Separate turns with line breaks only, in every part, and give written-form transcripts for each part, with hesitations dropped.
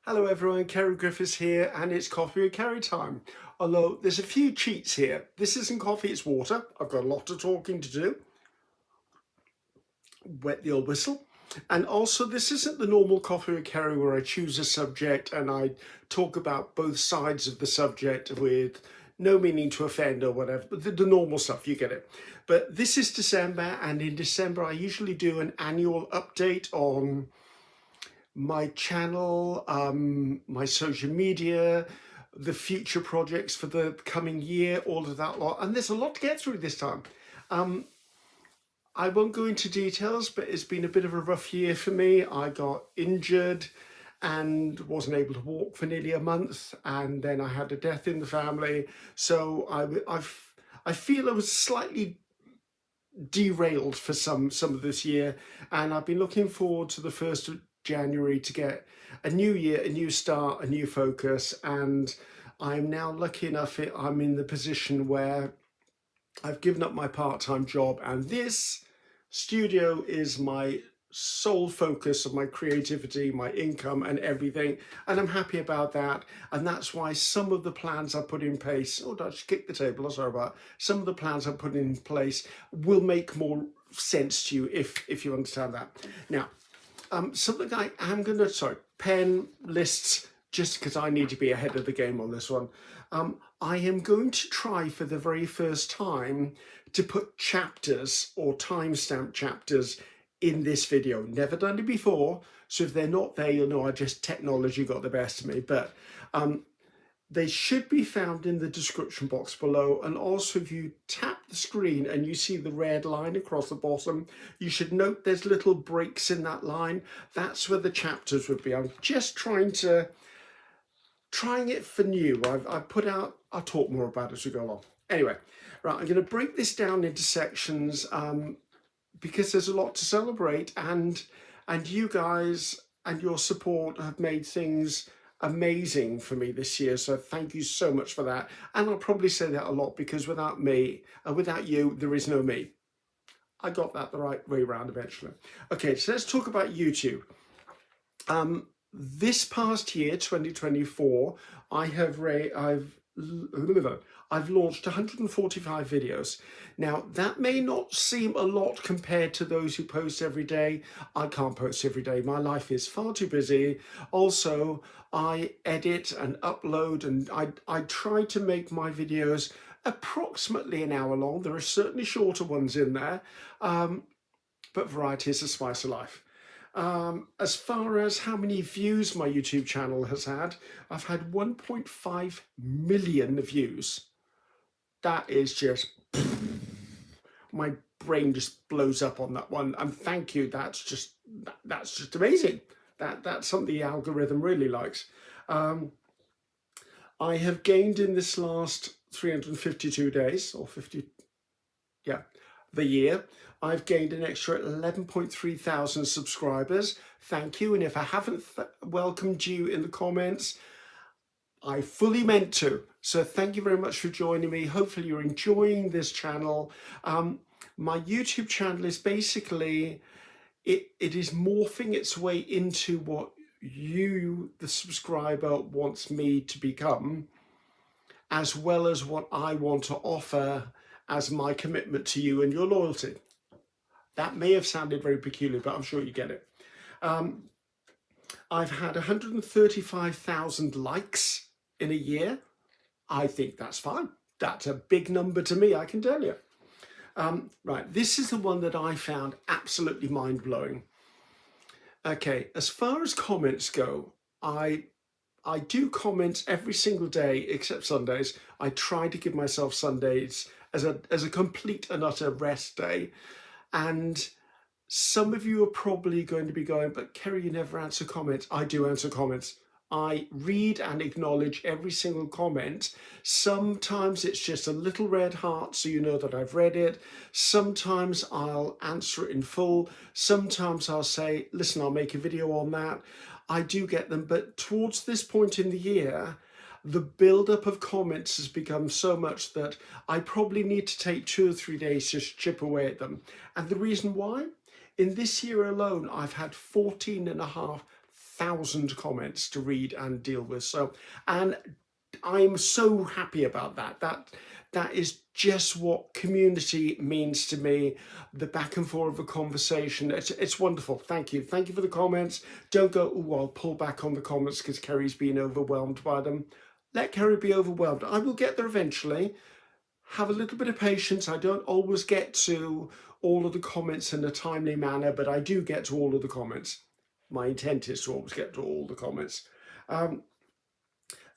Hello everyone, Ceri Griffiths here, and it's coffee with Ceri time. Although there's a few cheats here. This isn't coffee, it's water. I've got a lot of talking to do. Wet the old whistle. And also, this isn't the normal coffee with Ceri where I choose a subject and I talk about both sides of the subject with no meaning to offend or whatever, but the normal stuff, you get it. But this is December, and in December I usually do an annual update on my channel, my social media, the future projects for the coming year, all of that lot. And there's a lot to get through this time. I won't go into details, but it's been a bit of a rough year for me. I got injured and wasn't able to walk for nearly a month, and then I had a death in the family. So I feel I was slightly derailed for some of this year, and I've been looking forward to the 1st of January to get a new year, a new start, a new focus. And I'm now lucky enough, I'm in the position where I've given up my part-time job, and this studio is my sole focus of my creativity, my income and everything, and I'm happy about that. And that's why some of the plans I put in place, oh, did I just kick the table? I'm sorry about that. Some of the plans I put in place will make more sense to you if you understand that. Now, something I am going to, pen lists, just because I need to be ahead of the game on this one. I am going to try for the very first time to put chapters or timestamp chapters in this video. Never done it before, so if they're not there, you'll know technology got the best of me. But they should be found in the description box below. And also, if you tap the screen and you see the red line across the bottom, you should note there's little breaks in that line. That's where the chapters would be. I'm just trying it for new. I've put out, I'll talk more about it as we go along. Anyway, right, I'm going to break this down into sections because there's a lot to celebrate, and you guys and your support have made things amazing for me this year, so thank you so much for that. And I'll probably say that a lot, because without me and without you, there is no me. I got that the right way around eventually. Okay, so let's talk about YouTube. This past year, 2024, I've launched 145 videos. Now, that may not seem a lot compared to those who post every day. I can't post every day. My life is far too busy. Also, I edit and upload, and I try to make my videos approximately an hour long. There are certainly shorter ones in there, but variety is the spice of life. As far as how many views my YouTube channel has had, I've had 1.5 million views. That is just, my brain just blows up on that one. And thank you. That's just amazing. That's something the algorithm really likes. I have gained in this last 352 days, or 50, the year, I've gained an extra 11.3 thousand subscribers. Thank you. And if I haven't welcomed you in the comments, I fully meant to. So thank you very much for joining me. Hopefully you're enjoying this channel. My YouTube channel is basically, it is morphing its way into what you, the subscriber, wants me to become, as well as what I want to offer as my commitment to you and your loyalty. That may have sounded very peculiar, but I'm sure you get it. I've had 135,000 likes in a year. I think that's fine. That's a big number to me, I can tell you. Right, this is the one that I found absolutely mind-blowing. Okay, as far as comments go, I do comments every single day except Sundays. I try to give myself Sundays as a complete and utter rest day. And some of you are probably going to be going, but Ceri, you never answer comments. I do answer comments. I read and acknowledge every single comment. Sometimes it's just a little red heart, so you know that I've read it. Sometimes I'll answer it in full. Sometimes I'll say, listen, I'll make a video on that. I do get them, but towards this point in the year, the buildup of comments has become so much that I probably need to take 2 or 3 days to just chip away at them. And the reason why? In this year alone, I've had 14,500 1,000 comments to read and deal with. So, and I'm so happy about that. That is just what community means to me. The back and forth of a conversation. It's wonderful. Thank you. Thank you for the comments. Don't go, oh, I'll pull back on the comments because Ceri's been overwhelmed by them. Let Ceri be overwhelmed. I will get there eventually. Have a little bit of patience. I don't always get to all of the comments in a timely manner, but I do get to all of the comments. My intent is to always get to all the comments.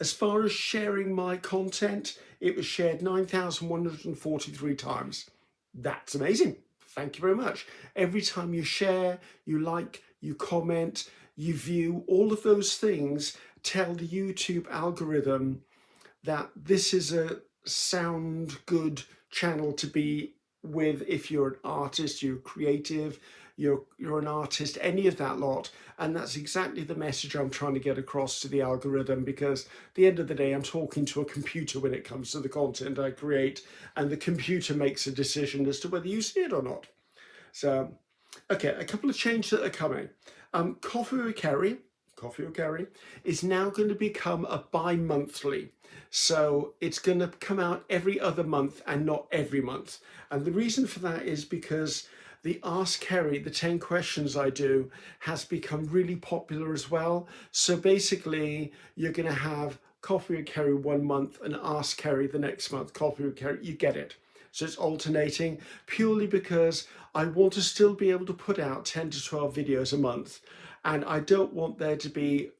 As far as sharing my content, it was shared 9,143 times. That's amazing. Thank you very much. Every time you share, you like, you comment, you view, all of those things tell the YouTube algorithm that this is a sound good channel to be with if you're an artist, you're creative, you're an artist, any of that lot. And that's exactly the message I'm trying to get across to the algorithm, because at the end of the day, I'm talking to a computer when it comes to the content I create, and the computer makes a decision as to whether you see it or not. So, okay, a couple of changes that are coming. Coffee with Ceri is now going to become a bi-monthly. So it's going to come out every other month and not every month. And the reason for that is because the Ask Ceri, the 10 questions I do, has become really popular as well. So basically, you're going to have Coffee with Ceri 1 month and Ask Ceri the next month. Coffee with Ceri, you get it. So it's alternating, purely because I want to still be able to put out 10 to 12 videos a month. And I don't want there to be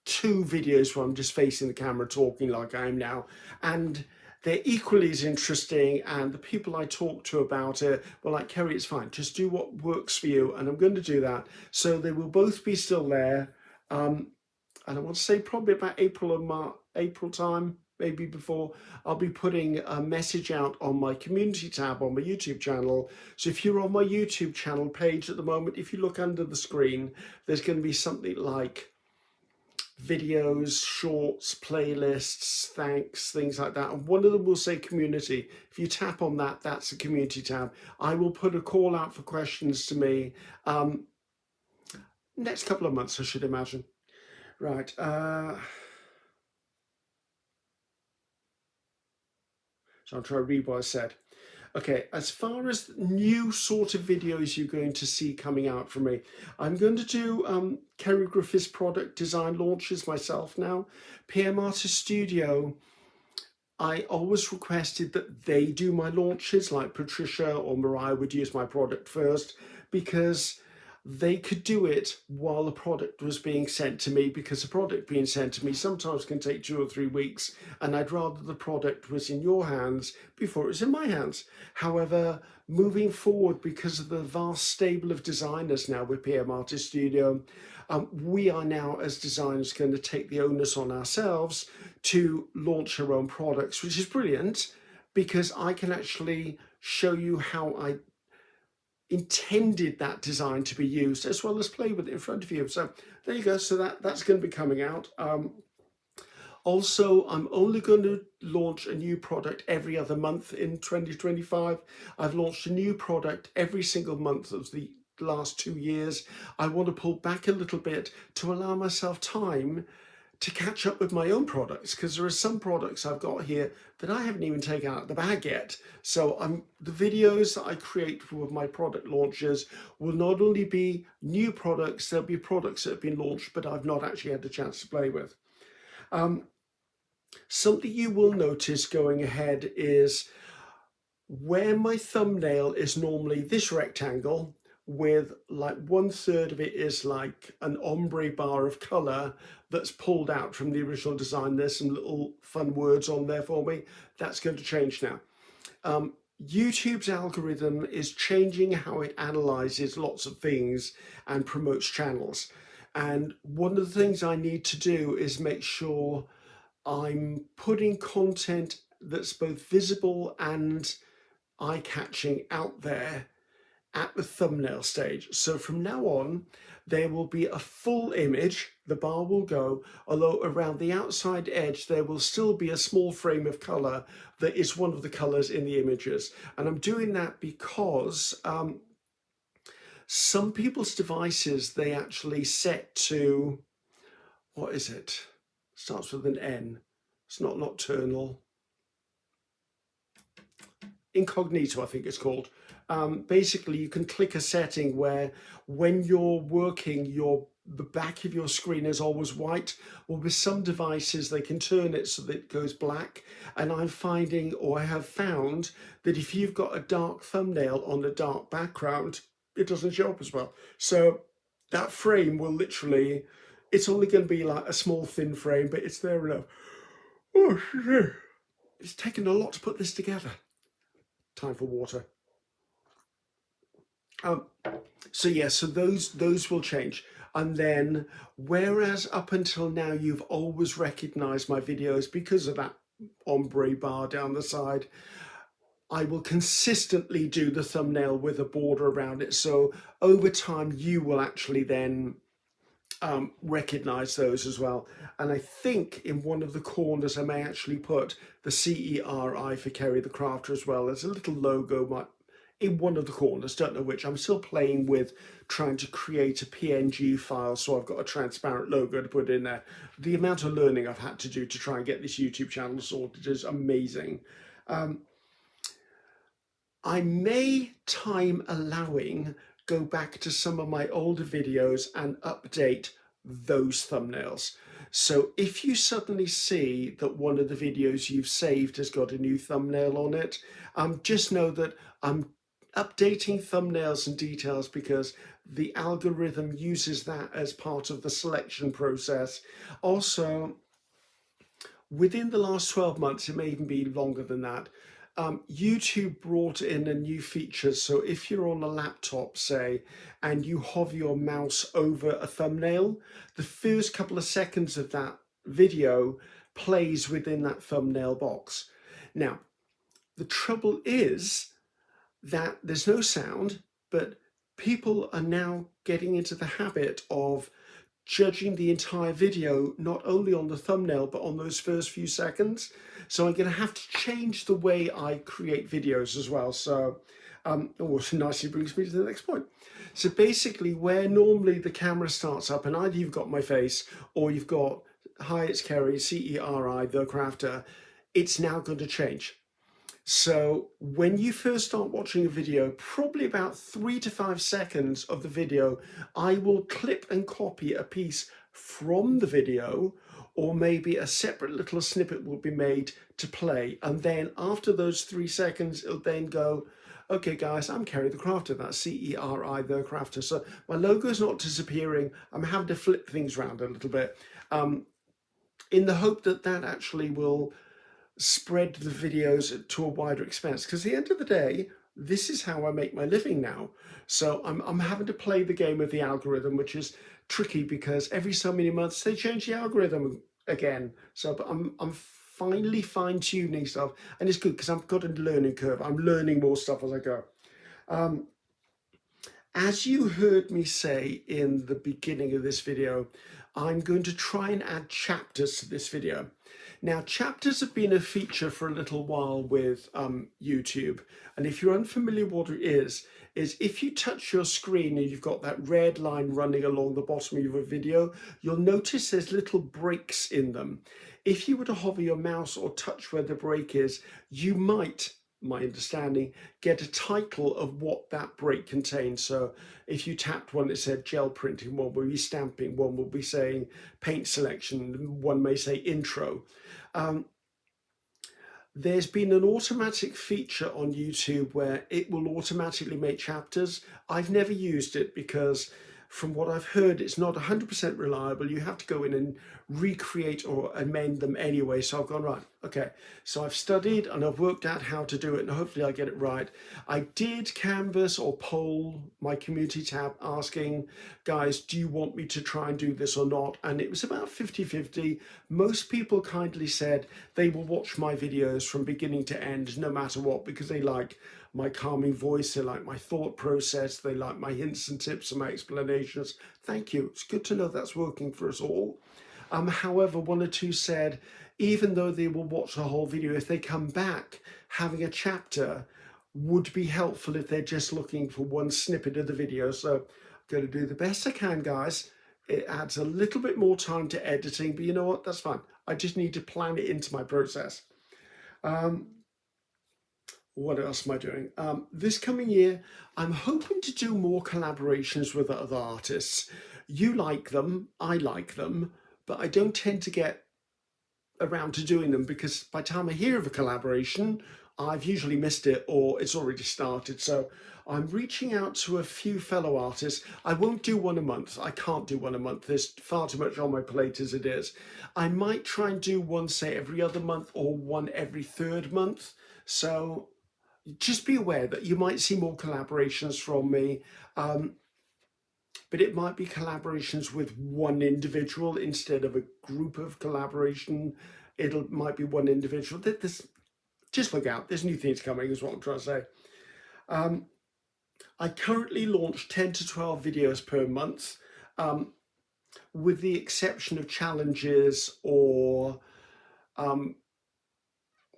2 videos where I'm just facing the camera talking like I am now. And they're equally as interesting, and the people I talk to about it were like, Ceri, it's fine, just do what works for you, and I'm going to do that. So they will both be still there, and I want to say probably about April time, maybe before, I'll be putting a message out on my community tab on my YouTube channel. So if you're on my YouTube channel page at the moment, if you look under the screen, there's going to be something like videos, shorts, playlists, thanks, things like that. And one of them will say community. If you tap on that, that's the community tab. I will put a call out for questions to me next couple of months, I should imagine. Right. So I'll try to read what I said. Okay, as far as new sort of videos you're going to see coming out from me, I'm going to do Ceri Griffiths product design launches myself now. PM Artist Studio, I always requested that they do my launches, like Patricia or Mariah would use my product first, because they could do it while the product was being sent to me, because the product being sent to me sometimes can take 2 or 3 weeks, and I'd rather the product was in your hands before it was in my hands. However, moving forward, because of the vast stable of designers now with PM Artist Studio, we are now as designers going to take the onus on ourselves to launch our own products, which is brilliant, because I can actually show you how I intended that design to be used, as well as play with it in front of you. So there you go. So that's going to be coming out. Also, I'm only going to launch a new product every other month in 2025. I've launched a new product every single month of the last 2 years. I want to pull back a little bit to allow myself time to catch up with my own products, because there are some products I've got here that I haven't even taken out of the bag yet. So the videos that I create for my product launches will not only be new products, there'll be products that have been launched but I've not actually had the chance to play with. Something you will notice going ahead is where my thumbnail is normally this rectangle, with like 1/3 of it is like an ombre bar of color that's pulled out from the original design. There's some little fun words on there for me. That's going to change now. YouTube's algorithm is changing how it analyzes lots of things and promotes channels. And one of the things I need to do is make sure I'm putting content that's both visible and eye-catching out there at the thumbnail stage. So from now on, there will be a full image, the bar will go, although around the outside edge, there will still be a small frame of color that is one of the colors in the images. And I'm doing that because Some people's devices, they actually set to, what is it? Starts with an N. It's not nocturnal. Incognito, I think it's called. Basically, you can click a setting where when you're working, the back of your screen is always white. Or with some devices, they can turn it so that it goes black. And I'm finding, or I have found, that if you've got a dark thumbnail on a dark background, it doesn't show up as well. So that frame will literally, it's only going to be like a small thin frame, but it's there enough. Oh, shit. It's taken a lot to put this together. Time for water. So yeah, so those will change. And then, whereas up until now you've always recognized my videos because of that ombre bar down the side, I will consistently do the thumbnail with a border around it. So over time you will actually then recognize those as well. And I think in one of the corners I may actually put the CERI for Ceri the Crafter as well. There's a little logo in one of the corners, don't know which. I'm still playing with trying to create a PNG file, so I've got a transparent logo to put in there. The amount of learning I've had to do to try and get this YouTube channel sorted is amazing. I may, time allowing, go back to some of my older videos and update those thumbnails. So if you suddenly see that one of the videos you've saved has got a new thumbnail on it, just know that I'm updating thumbnails and details because the algorithm uses that as part of the selection process. Also, within the last 12 months, it may even be longer than that, YouTube brought in a new feature. So if you're on a laptop, say, and you hover your mouse over a thumbnail, the first couple of seconds of that video plays within that thumbnail box. Now, the trouble is that there's no sound, but people are now getting into the habit of judging the entire video, not only on the thumbnail, but on those first few seconds. So I'm going to have to change the way I create videos as well. So, nicely brings me to the next point. So basically, where normally the camera starts up and either you've got my face or you've got, hi, it's Ceri, CERI, the crafter, it's now going to change. So when you first start watching a video, probably about 3 to 5 seconds of the video, I will clip and copy a piece from the video, or maybe a separate little snippet will be made to play. And then after those 3 seconds, it'll then go, okay guys, I'm Ceri the Crafter, that's CERI the Crafter. So my logo is not disappearing. I'm having to flip things around a little bit in the hope that that actually will spread the videos to a wider expense, because at the end of the day, this is how I make my living now. So I'm having to play the game of the algorithm, which is tricky because every so many months they change the algorithm again. So but I'm finally fine-tuning stuff, and it's good because I've got a learning curve. I'm learning more stuff as I go. As you heard me say in the beginning of this video, I'm going to try and add chapters to this video. Now, chapters have been a feature for a little while with YouTube. And if you're unfamiliar what it is if you touch your screen and you've got that red line running along the bottom of your video, you'll notice there's little breaks in them. If you were to hover your mouse or touch where the break is, you might, my understanding, get a title of what that break contains. So if you tapped one that said gel printing, one will be stamping, one will be saying paint selection, one may say intro. There's been an automatic feature on YouTube where it will automatically make chapters. I've never used it because from what I've heard, it's not 100% reliable. You have to go in and recreate or amend them anyway. So I've gone, right, okay. So I've studied and I've worked out how to do it, and hopefully I get it right. I did canvass or poll my community tab asking, guys, do you want me to try and do this or not? And it was about 50-50. Most people kindly said they will watch my videos from beginning to end, no matter what, because they like my calming voice, they like my thought process, they like my hints and tips and my explanations. Thank you. It's good to know that's working for us all. However, one or two said, even though they will watch the whole video, if they come back having a chapter, would be helpful if they're just looking for one snippet of the video. So I'm going to do the best I can, guys. It adds a little bit more time to editing, but you know what? That's fine. I just need to plan it into my process. What else am I doing? This coming year, I'm hoping to do more collaborations with other artists. You like them, I like them, but I don't tend to get around to doing them because by the time I hear of a collaboration, I've usually missed it or it's already started. So I'm reaching out to a few fellow artists. I won't do one a month. I can't do one a month. There's far too much on my plate as it is. I might try and do one, say, every other month or one every third month. So just be aware that you might see more collaborations from me, but it might be collaborations with one individual instead of a group of collaboration. It might be one individual. Just look out, there's new things coming is what I'm trying to say. I currently launch 10 to 12 videos per month, with the exception of challenges or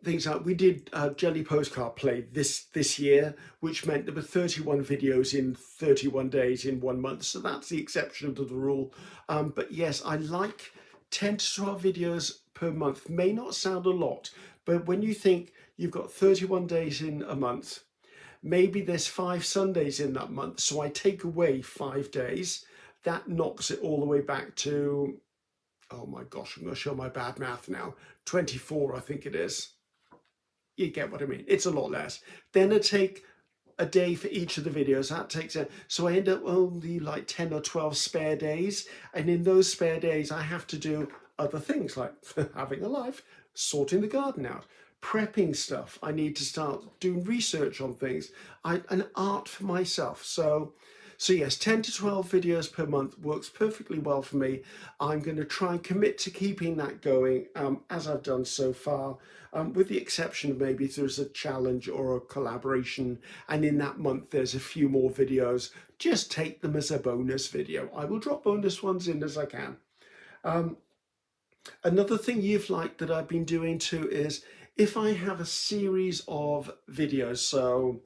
things like we did Jelly Postcard Play this year, which meant there were 31 videos in 31 days in 1 month. So that's the exception to the rule. But yes, I like 10 to 12 videos per month. May not sound a lot, but when you think you've got 31 days in a month, maybe there's 5 Sundays in that month. So I take away 5 days. That knocks it all the way back to, oh my gosh, I'm going to show my bad math now. 24, I think it is. You get what I mean. It's a lot less. Then I take a day for each of the videos. That takes it. So I end up only like 10 or 12 spare days. And in those spare days, I have to do other things like having a life, sorting the garden out, prepping stuff. I need to start doing research on things. An art for myself. So yes, 10 to 12 videos per month works perfectly well for me. I'm going to try and commit to keeping that going as I've done so far, with the exception of maybe if there's a challenge or a collaboration and in that month there's a few more videos, just take them as a bonus video. I will drop bonus ones in as I can. Another thing you've liked that I've been doing too is if I have a series of videos, so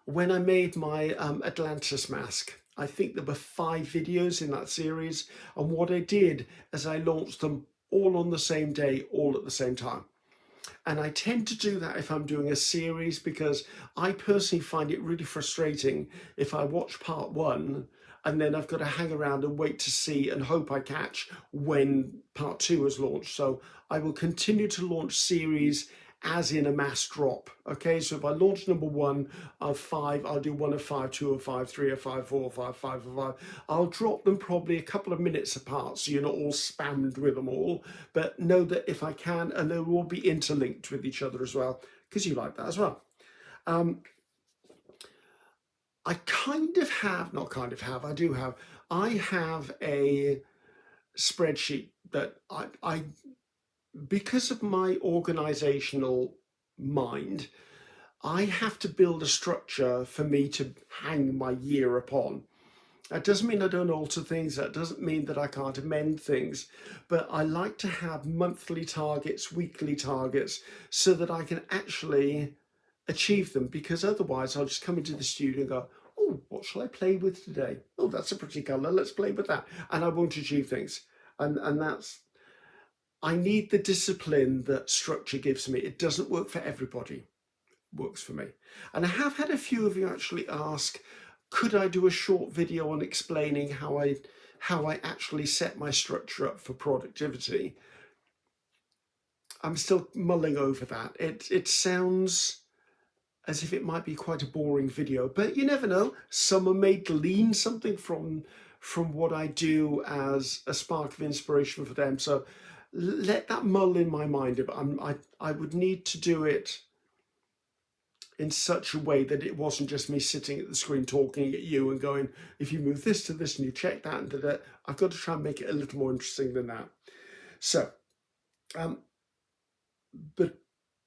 when I made my Atlantis mask, I think there were 5 videos in that series. And what I did is I launched them all on the same day, all at the same time. And I tend to do that if I'm doing a series because I personally find it really frustrating if I watch part 1 and then I've got to hang around and wait to see and hope I catch when part 2 is launched. So I will continue to launch series as in a mass drop. Okay, so if I launch number 1 of 5, I'll do 1 of 5, 2 of 5, 3 of 5, 4 of 5, 5 of 5. I'll drop them probably a couple of minutes apart so you're not all spammed with them all, but know that if I can, and they will be interlinked with each other as well, because you like that as well. I kind of have, not kind of have, I do have, I have a spreadsheet that I because of my organizational mind, I have to build a structure for me to hang my year upon. That doesn't mean I don't alter things. That doesn't mean that I can't amend things. But I like to have monthly targets, weekly targets, so that I can actually achieve them. Because otherwise, I'll just come into the studio and go, oh, what shall I play with today? Oh, that's a pretty color. Let's play with that. And I won't achieve things. And that's, I need the discipline that structure gives me. It doesn't work for everybody. It works for me. And I have had a few of you actually ask, could I do a short video on explaining how I actually set my structure up for productivity? I'm still mulling over that. It sounds as if it might be quite a boring video, but you never know. Someone may glean something from what I do as a spark of inspiration for them. So let that mull in my mind. I would need to do it in such a way that it wasn't just me sitting at the screen talking at you and going, if you move this to this and you check that and that, I've got to try and make it a little more interesting than that. So, the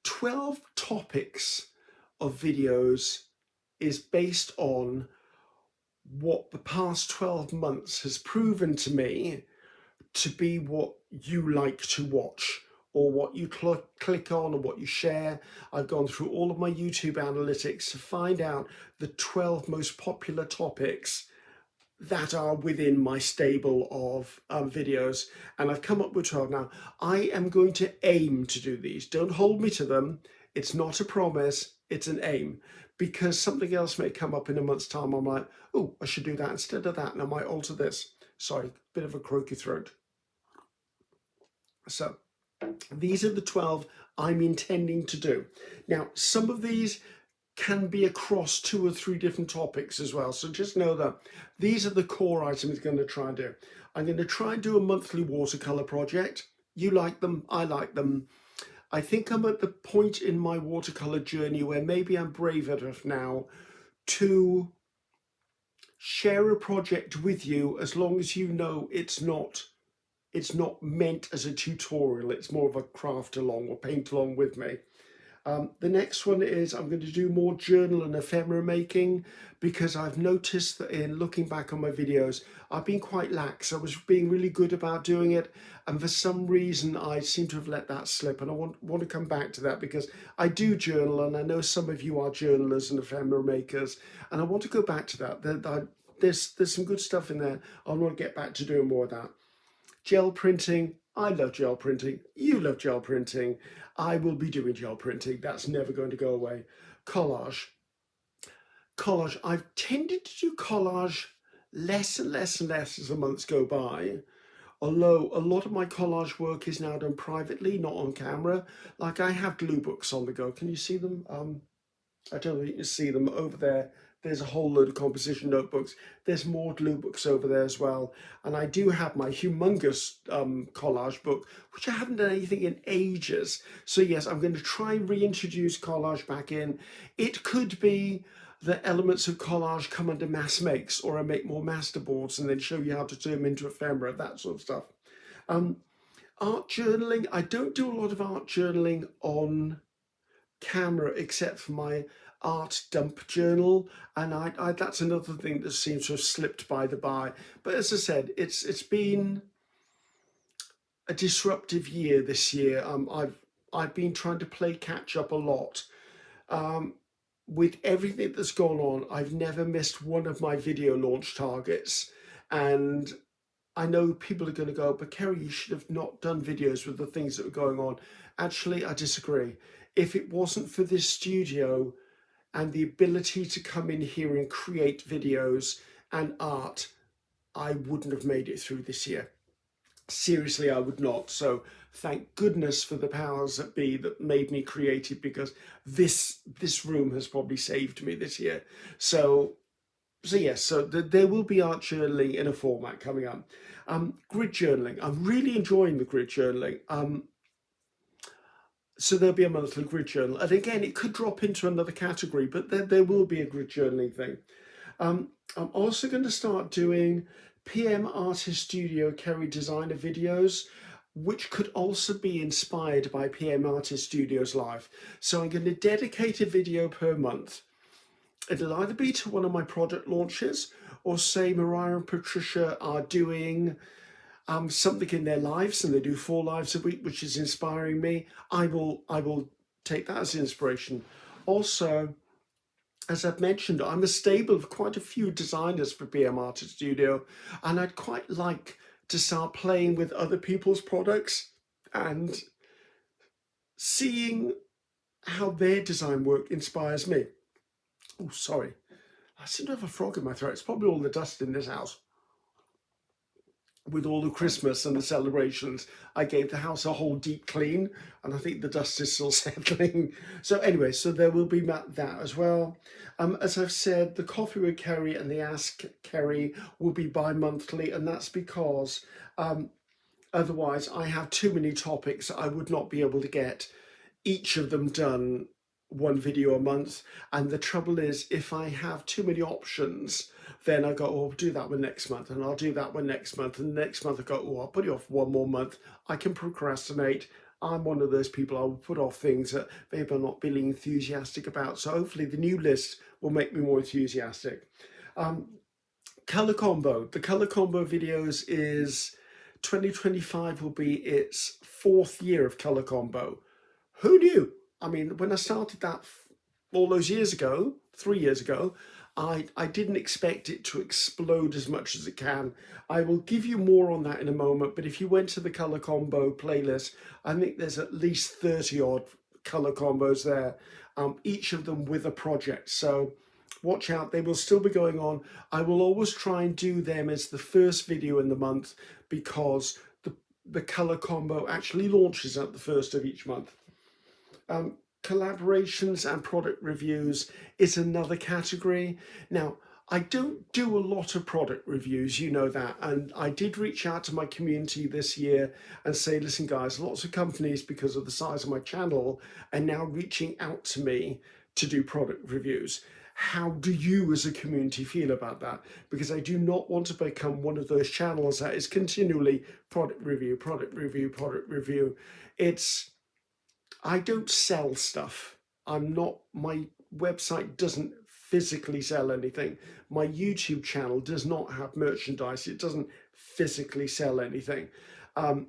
12 topics of videos is based on what the past 12 months has proven to me to be what you like to watch or what you click on or what you share. I've gone through all of my YouTube analytics to find out the 12 most popular topics that are within my stable of videos, and I've come up with 12. Now, I am going to aim to do these. Don't hold me to them. It's not a promise, it's an aim, because something else may come up in a month's time. I'm like, oh, I should do that instead of that, and I might alter this. Sorry, bit of a croaky throat. So these are the 12 I'm intending to do. Now, some of these can be across 2 or 3 different topics as well. So just know that these are the core items I'm going to try and do. I'm going to try and do a monthly watercolor project. You like them, I like them. I think I'm at the point in my watercolor journey where maybe I'm brave enough now to share a project with you, as long as you know it's not meant as a tutorial. It's more of a craft along or paint along with me. The next one is I'm going to do more journal and ephemera making, because I've noticed that in looking back on my videos, I've been quite lax. I was being really good about doing it, and for some reason I seem to have let that slip, and I want to come back to that, because I do journal, and I know some of you are journalers and ephemera makers, and I want to go back to that. There's some good stuff in there. I want to get back to doing more of that. Gel printing, I love gel printing, you love gel printing, I will be doing gel printing, that's never going to go away. Collage. I've tended to do collage less and less and less as the months go by, although a lot of my collage work is now done privately, not on camera. Like, I have glue books on the go. Can you see them? I don't know if you can see them over there. There's a whole load of composition notebooks. There's more glue books over there as well. And I do have my humongous collage book, which I haven't done anything in ages. So yes, I'm going to try and reintroduce collage back in. It could be the elements of collage come under mass makes, or I make more master boards and then show you how to turn them into ephemera, that sort of stuff. Art journaling, I don't do a lot of art journaling on camera except for my art dump journal, and I that's another thing that seems to have slipped by the by. But as I said, it's been a disruptive year this year. I've been trying to play catch up a lot. With everything that's gone on, I've never missed one of my video launch targets, and I know people are going to go, but Ceri, you should have not done videos with the things that were going on. Actually, I disagree. If it wasn't for this studio and the ability to come in here and create videos and art, I wouldn't have made it through this year. Seriously, I would not. So thank goodness for the powers that be that made me creative, because this room has probably saved me this year. So yes, so there will be art journaling in a format coming up. Grid journaling, I'm really enjoying the grid journaling. So there'll be a monthly grid journal. And again, it could drop into another category, but there will be a grid journaling thing. I'm also going to start doing PM Artist Studio Ceri designer videos, which could also be inspired by PM Artist Studio's life. So I'm going to dedicate a video per month. It'll either be to one of my product launches, or say Mariah and Patricia are doing something in their lives and they do 4 lives a week, which is inspiring me. I will take that as inspiration. Also, as I've mentioned, I'm a stable of quite a few designers for PM Artist Studio, and I'd quite like to start playing with other people's products and seeing how their design work inspires me. Oh, sorry. I seem to have a frog in my throat. It's probably all the dust in this house. With all the Christmas and the celebrations, I gave the house a whole deep clean, and I think the dust is still settling. So anyway, so there will be that as well. As I've said, the Coffee with Ceri and the Ask Ceri will be bi-monthly, and that's because otherwise I have too many topics. I would not be able to get each of them done one video a month. And the trouble is, if I have too many options, then I go, oh, I'll do that one next month, and I'll do that one next month, and next month I go, oh, I'll put it off one more month. I can procrastinate. I'm one of those people. I will put off things that maybe I'm not feeling enthusiastic about. So hopefully the new list will make me more enthusiastic. Color combo. The color combo videos is 2025 will be its 4th year of Colour Combo. Who knew? I mean, when I started that all those years ago, 3 years ago, I didn't expect it to explode as much as it can. I will give you more on that in a moment, but if you went to the Colour Combo playlist, I think there's at least 30 odd colour combos there, each of them with a project. So watch out, they will still be going on. I will always try and do them as the first video in the month because the colour combo actually launches at the first of each month. Collaborations and product reviews is another category. Now, I don't do a lot of product reviews, you know that, and I did reach out to my community this year and say, listen guys, lots of companies, because of the size of my channel, are now reaching out to me to do product reviews. How do you as a community feel about that? Because I do not want to become one of those channels that is continually product review, product review, product review. I don't sell stuff. My website doesn't physically sell anything. My YouTube channel does not have merchandise. It doesn't physically sell anything. And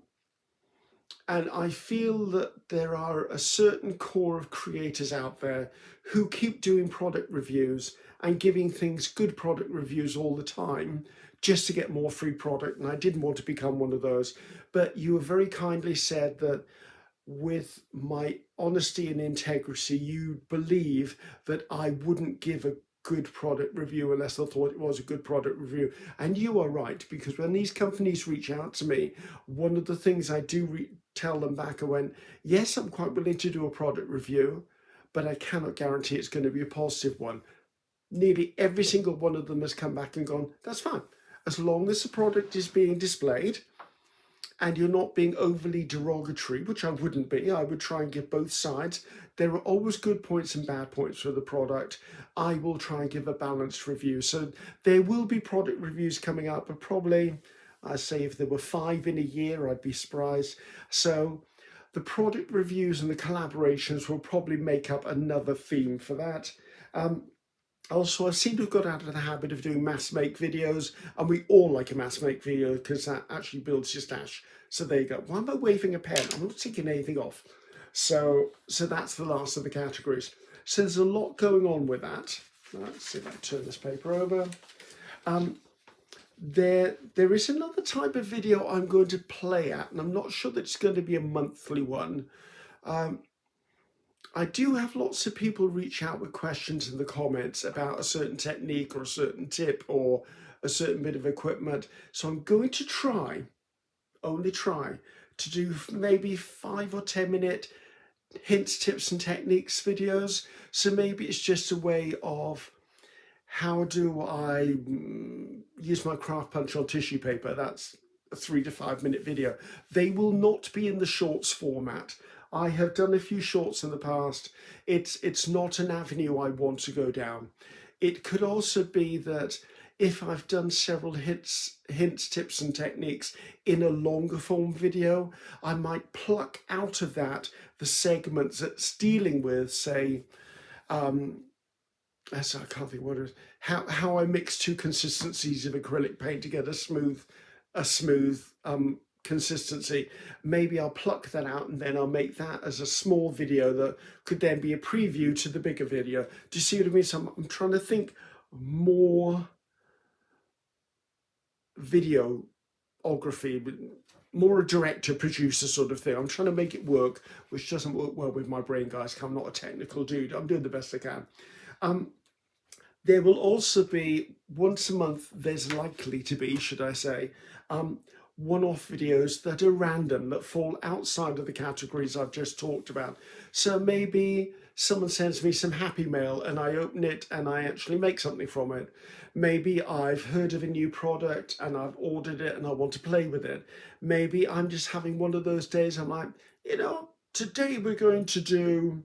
I feel that there are a certain core of creators out there who keep doing product reviews and giving things good product reviews all the time just to get more free product. And I didn't want to become one of those. But you have very kindly said that with my honesty and integrity, you believe that I wouldn't give a good product review unless I thought it was a good product review. And you are right, because when these companies reach out to me, one of the things I do tell them back, I went, yes, I'm quite willing to do a product review, but I cannot guarantee it's going to be a positive one. Nearly every single one of them has come back and gone, that's fine. As long as the product is being displayed and you're not being overly derogatory, which I wouldn't be. I would try and give both sides. There are always good points and bad points for the product. I will try and give a balanced review. So there will be product reviews coming up, but probably, I say if there were 5 in a year, I'd be surprised. So the product reviews and the collaborations will probably make up another theme for that. Also, I seem to have got out of the habit of doing mass make videos, and we all like a mass make video because that actually builds your stash. So there you go. Why am I waving a pen? I'm not taking anything off. So that's the last of the categories. So there's a lot going on with that. Let's see if I turn this paper over. There is another type of video I'm going to play at, and I'm not sure that it's going to be a monthly one. I do have lots of people reach out with questions in the comments about a certain technique or a certain tip or a certain bit of equipment. So I'm going to try, only try, to do maybe 5 or 10 minute hints, tips and techniques videos. So maybe it's just a way of how do I use my craft punch on tissue paper. That's a 3 to 5 minute video. They will not be in the shorts format. I have done a few shorts in the past. It's not an avenue I want to go down. It could also be that if I've done several hints, tips and techniques in a longer form video, I might pluck out of that the segments that's dealing with, say, I can't think what it is, how I mix 2 consistencies of acrylic paint to get a smooth consistency. Maybe I'll pluck that out and then I'll make that as a small video that could then be a preview to the bigger video. Do you see what I mean? So I'm trying to think more videography, more a director producer sort of thing. I'm trying to make it work, which doesn't work well with my brain, guys. I'm not a technical dude. I'm doing the best I can. There will also be once a month, there's likely to be, should I say, one-off videos that are random, that fall outside of the categories I've just talked about. So maybe someone sends me some happy mail and I open it and I actually make something from it. Maybe I've heard of a new product and I've ordered it and I want to play with it. Maybe I'm just having one of those days I'm like, today we're going to do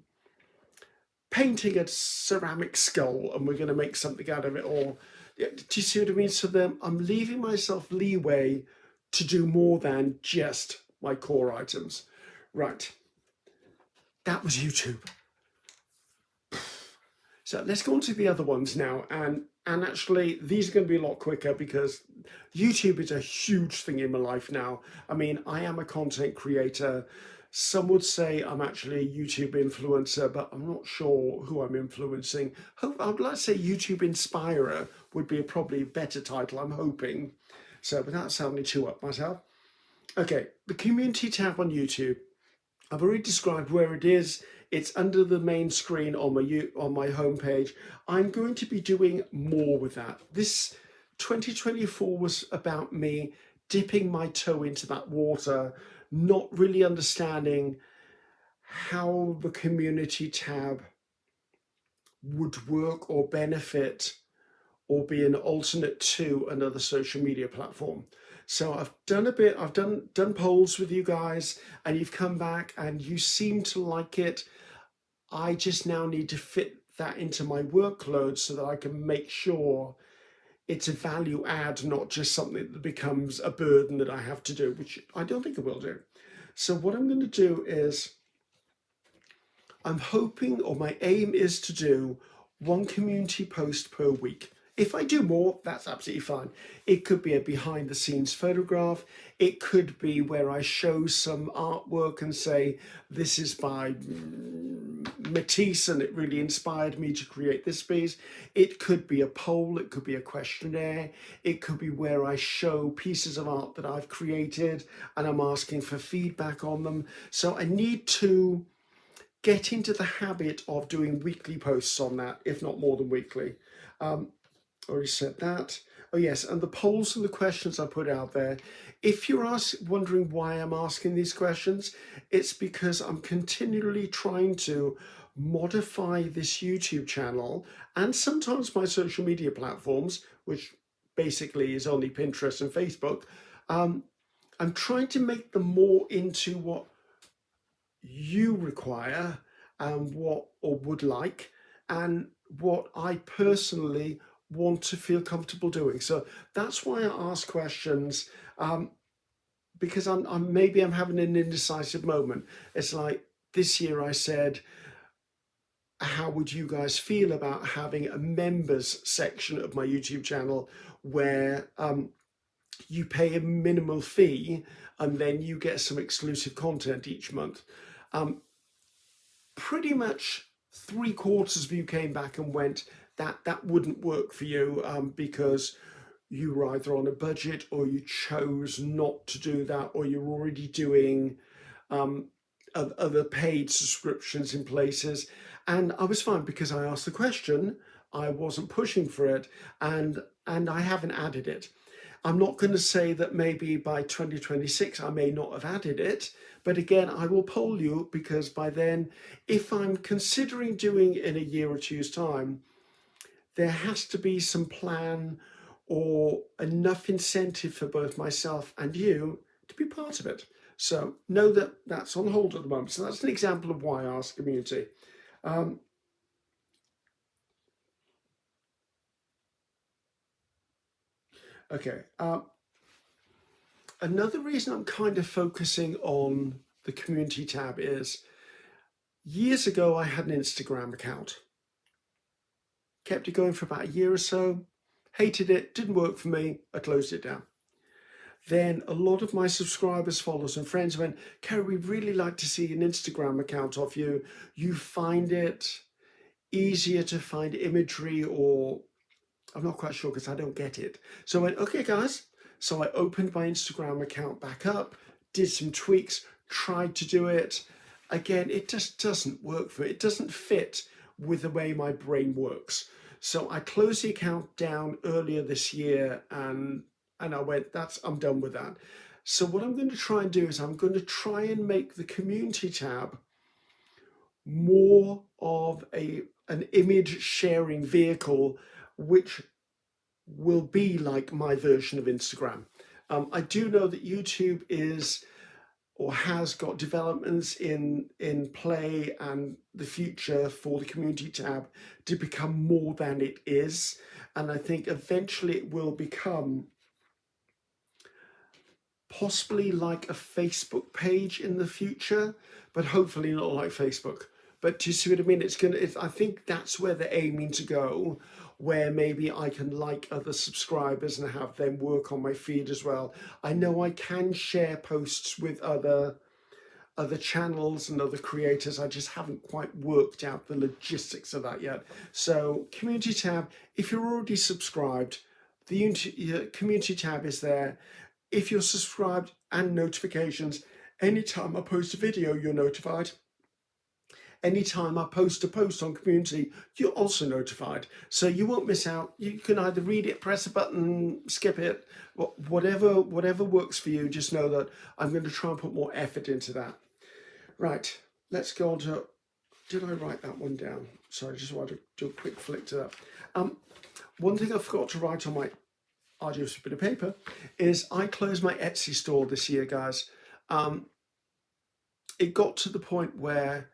painting a ceramic skull and we're going to make something out of it. Or do you see what I mean? So then I'm leaving myself leeway to do more than just my core items. Right, that was YouTube. So let's go on to the other ones now. And And actually, these are going to be a lot quicker because YouTube is a huge thing in my life now. I mean, I am a content creator. Some would say I'm actually a YouTube influencer, but I'm not sure who I'm influencing. I'd like to say YouTube inspirer would be probably a better title, I'm hoping. So without sounding too up myself. Okay, the community tab on YouTube. I've already described where it is. It's under the main screen on my homepage. I'm going to be doing more with that. This 2024 was about me dipping my toe into that water, not really understanding how the community tab would work or benefit or be an alternate to another social media platform. So I've done a bit, I've done polls with you guys, and you've come back and you seem to like it. I just now need to fit that into my workload so that I can make sure it's a value add, not just something that becomes a burden that I have to do, which I don't think it will do. So what I'm going to do is I'm hoping, or my aim is to do one community post per week. If I do more, that's absolutely fine. It could be a behind the scenes photograph. It could be where I show some artwork and say, this is by Matisse and it really inspired me to create this piece. It could be a poll. It could be a questionnaire. It could be where I show pieces of art that I've created and I'm asking for feedback on them. So I need to get into the habit of doing weekly posts on that, if not more than weekly. Already said that. Oh yes, and the polls and the questions I put out there. If you're wondering why I'm asking these questions, it's because I'm continually trying to modify this YouTube channel and sometimes my social media platforms, which basically is only Pinterest and Facebook. I'm trying to make them more into what you require and what or would like and what I personally want to feel comfortable doing. So that's why I ask questions, because maybe I'm having an indecisive moment. It's like this year I said, how would you guys feel about having a members section of my YouTube channel where you pay a minimal fee and then you get some exclusive content each month? Pretty much 3/4 of you came back and went, that wouldn't work for you because you were either on a budget or you chose not to do that, or you're already doing other paid subscriptions in places. And I was fine because I asked the question, I wasn't pushing for it, and I haven't added it. I'm not going to say that maybe by 2026 I may not have added it, but again, I will poll you because by then, if I'm considering doing it in a year or two's time, there has to be some plan or enough incentive for both myself and you to be part of it. So know that that's on hold at the moment. So that's an example of why I ask community. Okay. Another reason I'm kind of focusing on the community tab is years ago I had an Instagram account. Kept it going for about a year or so. Hated it, didn't work for me, I closed it down. Then a lot of my subscribers, followers and friends went, Ceri, we'd really like to see an Instagram account of you. You find it easier to find imagery, or I'm not quite sure because I don't get it. So I went, okay guys. So I opened my Instagram account back up, did some tweaks, tried to do it. Again, it just doesn't work for me. It doesn't fit with the way my brain works. So I closed the account down earlier this year and I went, I'm done with that. So what I'm going to try and do is I'm going to try and make the community tab more of an image sharing vehicle, which will be like my version of Instagram. I do know that YouTube is or has got developments in play and the future for the community tab to become more than it is. And I think eventually it will become possibly like a Facebook page in the future, but hopefully not like Facebook. But do you see what I mean? I think that's where they're aiming to go. where maybe I can like other subscribers and have them work on my feed as well. I know I can share posts with other channels and other creators. I just haven't quite worked out the logistics of that yet. So community tab, if you're already subscribed, the community tab is there. If you're subscribed, and notifications, anytime I post a video, you're notified. Anytime I post a post on community, you're also notified. So you won't miss out. You can either read it, press a button, skip it, whatever works for you. Just know that I'm going to try and put more effort into that. Right, let's go on to, did I write that one down? Sorry, I just wanted to do a quick flick to that. One thing I forgot to write on my arduous bit of paper is I closed my Etsy store this year, guys. It got to the point where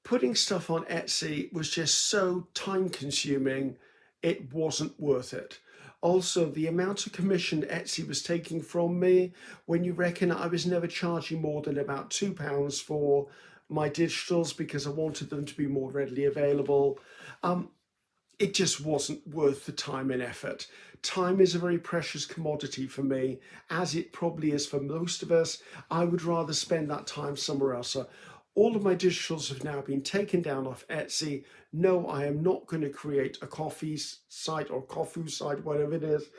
putting stuff on Etsy was just so time consuming, it wasn't worth it. Also, the amount of commission Etsy was taking from me, when you reckon I was never charging more than about £2 for my digitals because I wanted them to be more readily available, it just wasn't worth the time and effort. Time is a very precious commodity for me, as it probably is for most of us. I would rather spend that time somewhere else. So all of my digitals have now been taken down off Etsy. No, I am not going to create a coffee site or Kofu site, whatever it is.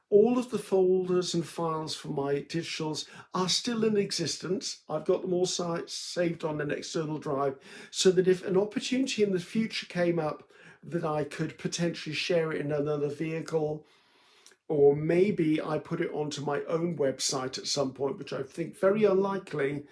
All of the folders and files for my digitals are still in existence. I've got them all saved on an external drive, so that if an opportunity in the future came up that I could potentially share it in another vehicle, or maybe I put it onto my own website at some point, which I think very unlikely,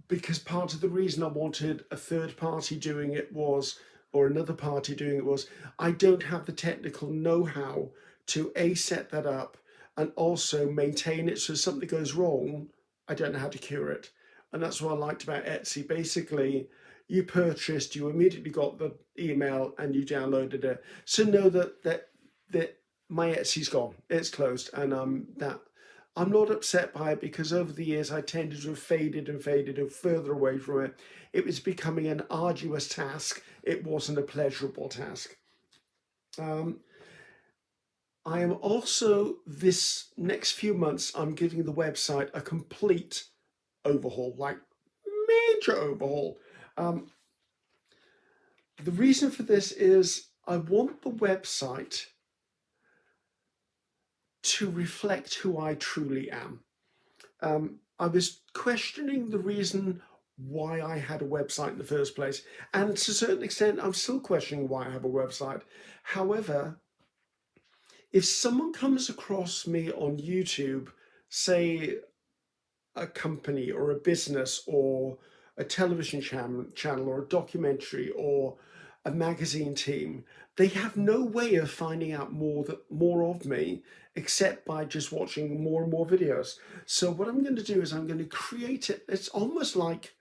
because part of the reason I wanted a third party doing it was, or another party doing it was, I don't have the technical know-how to set that up and also maintain it. So if something goes wrong, I don't know how to cure it. And that's what I liked about Etsy. Basically, you purchased, you immediately got the email and you downloaded it. So know that my Etsy's gone, it's closed, and that I'm not upset by it, because over the years I tended to have faded and further away from it. It was becoming an arduous task. It wasn't a pleasurable task. I am also, this next few months, I'm giving the website a complete overhaul, like major overhaul. The reason for this is I want the website to reflect who I truly am. I was questioning the reason why I had a website in the first place, and to a certain extent I'm still questioning why I have a website. However, if someone comes across me on YouTube, say a company or a business or a television channel or a documentary or a magazine team, they have no way of finding out more of me except by just watching more and more videos. So what I'm going to do is I'm going to create it. It's almost like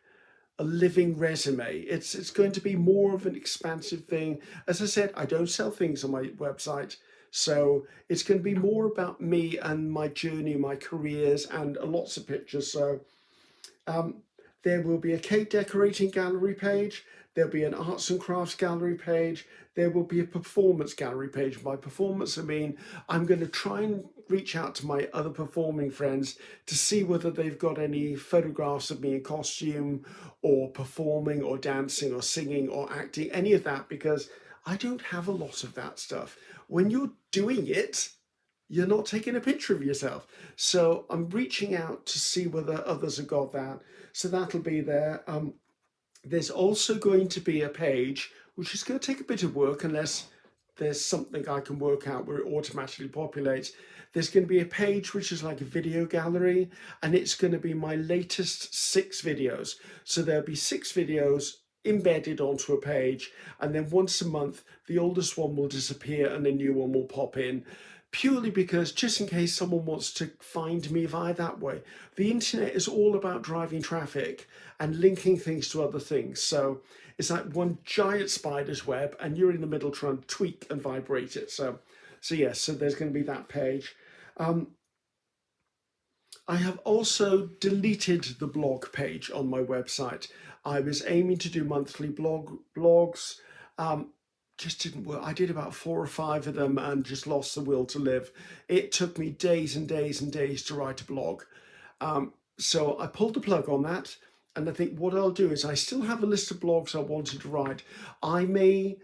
a living resume. It's going to be more of an expansive thing. As I said, I don't sell things on my website. So it's going to be more about me and my journey, my careers, and lots of pictures. So there will be a cake decorating gallery page. There'll be an arts and crafts gallery page. There will be a performance gallery page. By performance, I mean I'm going to try and reach out to my other performing friends to see whether they've got any photographs of me in costume or performing or dancing or singing or acting, any of that, because I don't have a lot of that stuff. When you're doing it, you're not taking a picture of yourself. So I'm reaching out to see whether others have got that. So that'll be there. There's also going to be a page, which is going to take a bit of work unless there's something I can work out where it automatically populates. There's going to be a page which is like a video gallery, and it's going to be my latest 6 videos. So there'll be 6 videos embedded onto a page, and then once a month the oldest one will disappear and a new one will pop in, purely because just in case someone wants to find me via that way. The internet is all about driving traffic and linking things to other things. So it's like one giant spider's web and you're in the middle trying to tweak and vibrate it. So yes, so there's going to be that page. I have also deleted the blog page on my website. I was aiming to do monthly blogs. just didn't work. I did about 4 or 5 of them and just lost the will to live. It took me days and days and days to write a blog. So I pulled the plug on that. And I think what I'll do is I still have a list of blogs I wanted to write. I may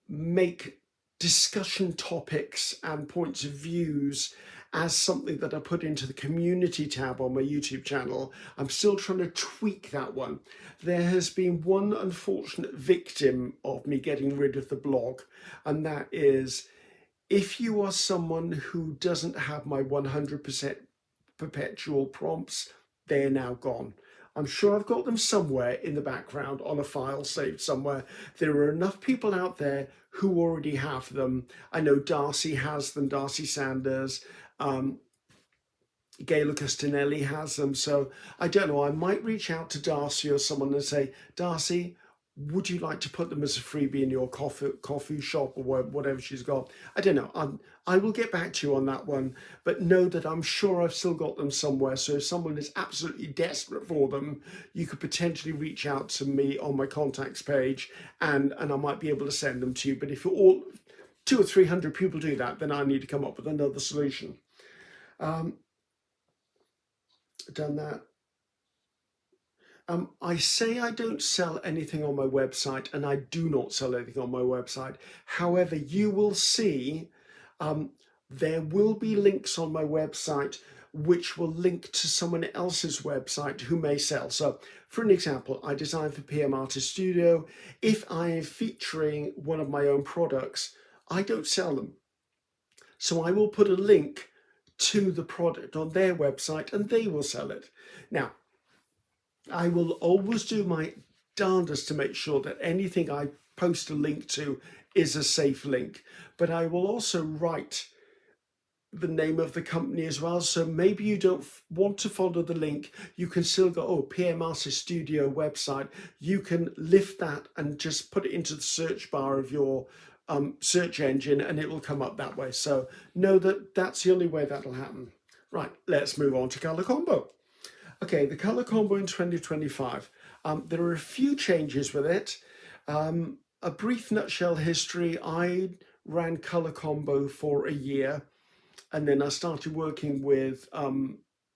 make discussion topics and points of views as something that I put into the community tab on my YouTube channel. I'm still trying to tweak that one. There has been one unfortunate victim of me getting rid of the blog, and that is if you are someone who doesn't have my 100% perpetual prompts, they're now gone. I'm sure I've got them somewhere in the background on a file saved somewhere. There are enough people out there who already have them. I know Darcy has them, Darcy Sanders, Gail Costinelli has them. So I don't know, I might reach out to Darcy or someone and say, Darcy, would you like to put them as a freebie in your coffee shop or whatever she's got? I don't know. I will get back to you on that one, but know that I'm sure I've still got them somewhere. So if someone is absolutely desperate for them, you could potentially reach out to me on my contacts page, and I might be able to send them to you. But if all 200 or 300 people do that, then I need to come up with another solution. Done that. I say I don't sell anything on my website, and I do not sell anything on my website. However, you will see there will be links on my website which will link to someone else's website who may sell. So for an example, I design for PM Artist Studio. If I am featuring one of my own products, I don't sell them. So I will put a link to the product on their website and they will sell it. Now, I will always do my darndest to make sure that anything I post a link to is a safe link, but I will also write the name of the company as well. So maybe you don't want to follow the link, you can still go, oh, PM Artist Studio website. You can lift that and just put it into the search bar of your search engine and it will come up that way. So know that that's the only way that'll happen. Right, let's move on to Color Combo. Okay, the Color Combo in 2025. There are a few changes with it. A brief nutshell history, I ran Color Combo for a year, and then I started working with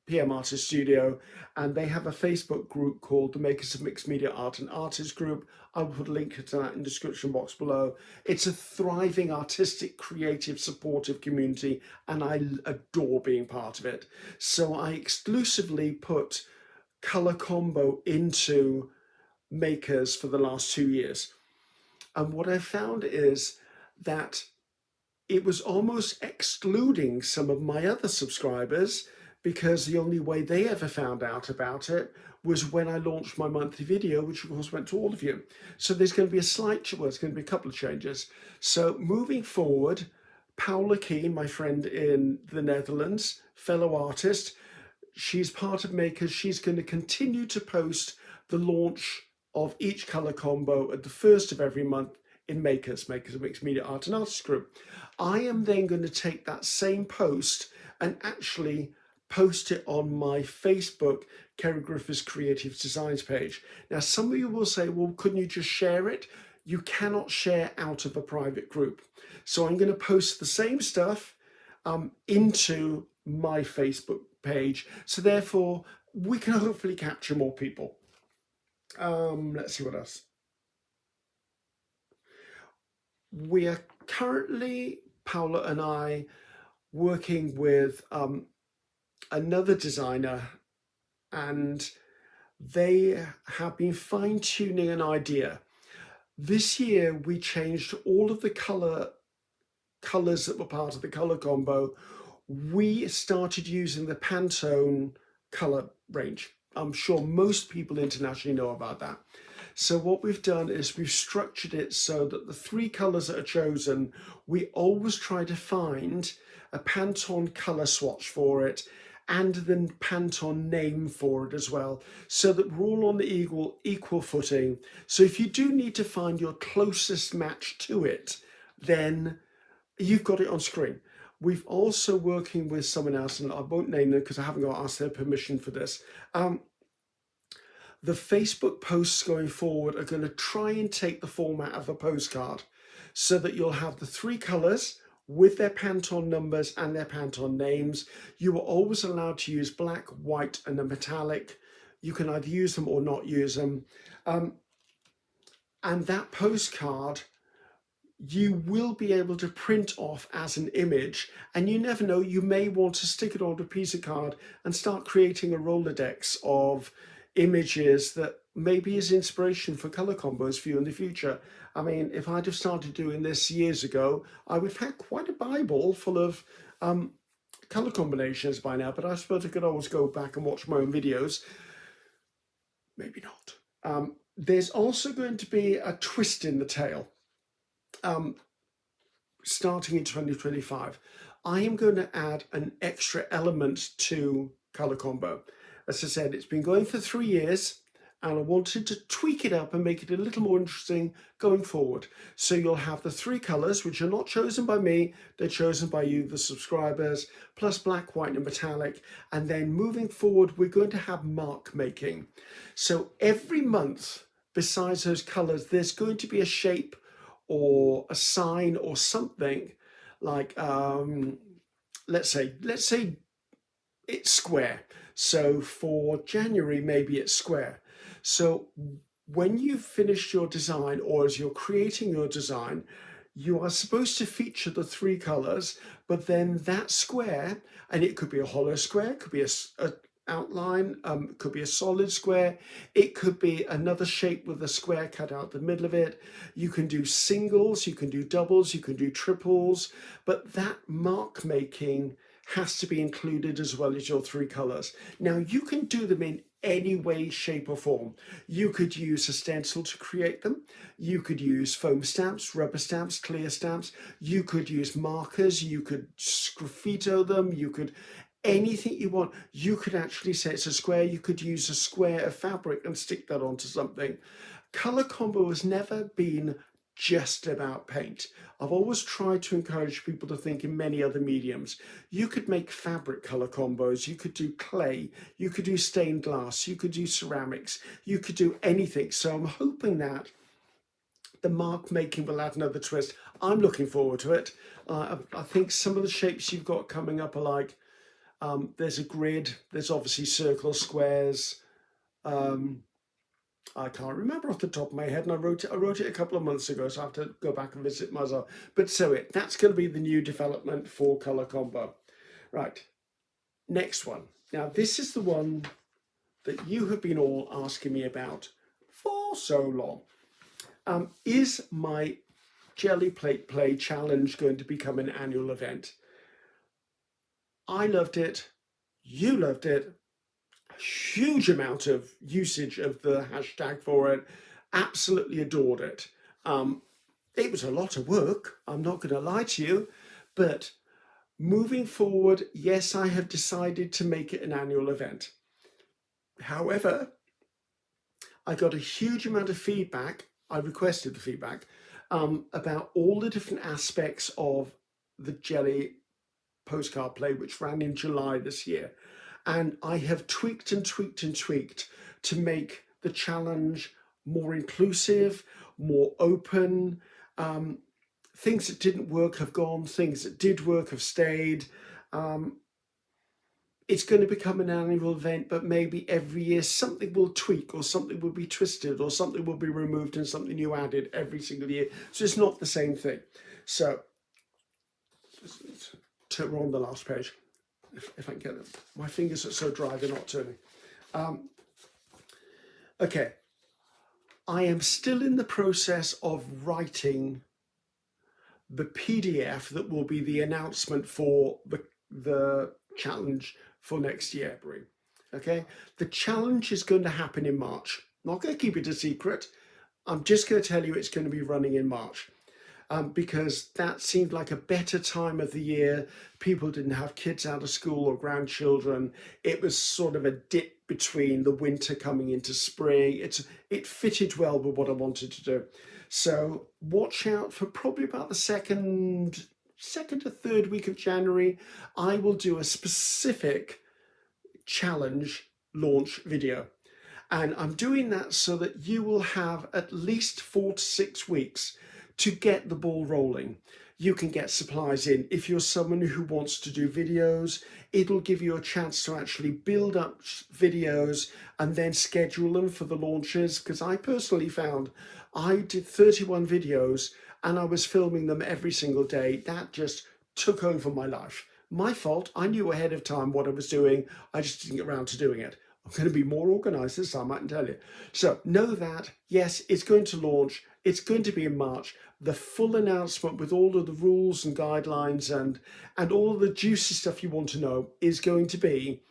PM Artist Studio, and they have a Facebook group called the Makers of Mixed Media Art and Artists Group. I will put a link to that in the description box below. It's a thriving, artistic, creative, supportive community, and I adore being part of it. So I exclusively put Color Combo into Makers for the last 2 years. And what I found is that it was almost excluding some of my other subscribers, because the only way they ever found out about it was when I launched my monthly video, which of course went to all of you. So there's going to be a slight, well, there's going to be a couple of changes. So moving forward, Paula Keen, my friend in the Netherlands, fellow artist, she's part of Makers. She's going to continue to post the launch of each Color Combo at the first of every month in Makers, Makers of Mixed Media Art and Artists Group. I am then going to take that same post and actually post it on my Facebook Ceri Griffiths Creative Designs page. Now, some of you will say, well, couldn't you just share it? You cannot share out of a private group. So I'm going to post the same stuff into my Facebook page. So therefore, we can hopefully capture more people. Let's see what else. We are currently, Paula and I, working with another designer, and they have been fine-tuning an idea. This year we changed all of the colors that were part of the Color Combo. We started using the Pantone color range. I'm sure most people internationally know about that. So what we've done is we've structured it so that the 3 colors that are chosen, we always try to find a Pantone color swatch for it and the Pantone name for it as well, so that we're all on the equal footing. So if you do need to find your closest match to it, then you've got it on screen. We've also working with someone else, and I won't name them because I haven't got asked their permission for this. The Facebook posts going forward are going to try and take the format of a postcard. so that you'll have the 3 colors with their Pantone numbers and their Pantone names. You are always allowed to use black, white, and a metallic. You can either use them or not use them. And that postcard, you will be able to print off as an image, and you never know, you may want to stick it on a piece of card and start creating a Rolodex of images that maybe is inspiration for color combos for you in the future. I mean, if I'd have started doing this years ago, I would have had quite a Bible full of color combinations by now, but I suppose I could always go back and watch my own videos. Maybe not. There's also going to be a twist in the tale. Starting in 2025, I am going to add an extra element to Color Combo. As I said, it's been going for 3 years, and I wanted to tweak it up and make it a little more interesting going forward. So you'll have the 3 colors, which are not chosen by me, they're chosen by you, the subscribers, plus black, white, and metallic. And then moving forward, we're going to have mark making. So every month, besides those colors, there's going to be a shape or a sign or something like, let's say it's square. So for January, maybe it's square. So when you've finished your design, or as you're creating your design, you are supposed to feature the 3 colors, but then that square, and it could be a hollow square, it could be a outline, it could be a solid square, it could be another shape with a square cut out the middle of it. You can do singles, you can do doubles, you can do triples, but that mark making has to be included as well as your 3 colors. Now you can do them in any way, shape or form. You could use a stencil to create them. You could use foam stamps, rubber stamps, clear stamps. You could use markers. You could sgraffito them. You could anything you want. You could actually say it's a square. You could use a square of fabric and stick that onto something. Color Combo has never been just about paint. I've always tried to encourage people to think in many other mediums. You could make fabric color combos, you could do clay, you could do stained glass, you could do ceramics, you could do anything. So I'm hoping that the mark making will add another twist. I'm looking forward to it. I think some of the shapes you've got coming up are like, there's a grid, there's obviously circles, squares, I can't remember off the top of my head, and I wrote it a couple of months ago, so I have to go back and visit myself. But that's going to be the new development for Color Combo. Right, next one. Now this is the one that you have been all asking me about for so long. Is my Jelly Plate Play Challenge going to become an annual event? I loved it, you loved it, huge amount of usage of the hashtag for it, absolutely adored it. It was a lot of work, I'm not going to lie to you, but moving forward, yes, I have decided to make it an annual event. However, I got a huge amount of feedback, I requested the feedback, about all the different aspects of the Jelly postcard play, which ran in July this year. And I have tweaked and tweaked and tweaked to make the challenge more inclusive, more open. Things that didn't work have gone, things that did work have stayed. It's going to become an annual event, but maybe every year something will tweak, or something will be twisted, or something will be removed and something new added every single year. So it's not the same thing. So we're on the last page. If I can get them. My fingers are so dry, they're not turning. Okay. I am still in the process of writing the PDF that will be the announcement for the challenge for next year. Okay. The challenge is going to happen in March. I'm not going to keep it a secret. I'm just going to tell you it's going to be running in March. Because that seemed like a better time of the year. People didn't have kids out of school or grandchildren. It was sort of a dip between the winter coming into spring. It fitted well with what I wanted to do. So watch out for probably about the second or third week of January. I will do a specific challenge launch video. And I'm doing that so that you will have at least 4 to 6 weeks to get the ball rolling. You can get supplies in. If you're someone who wants to do videos, it'll give you a chance to actually build up videos and then schedule them for the launches. Because I personally found I did 31 videos and I was filming them every single day. That just took over my life. My fault. I knew ahead of time what I was doing. I just didn't get around to doing it. I'm going to be more organized this time, I can tell you. So know that, yes, it's going to launch. It's going to be in March. The full announcement with all of the rules and guidelines and all of the juicy stuff you want to know is going to be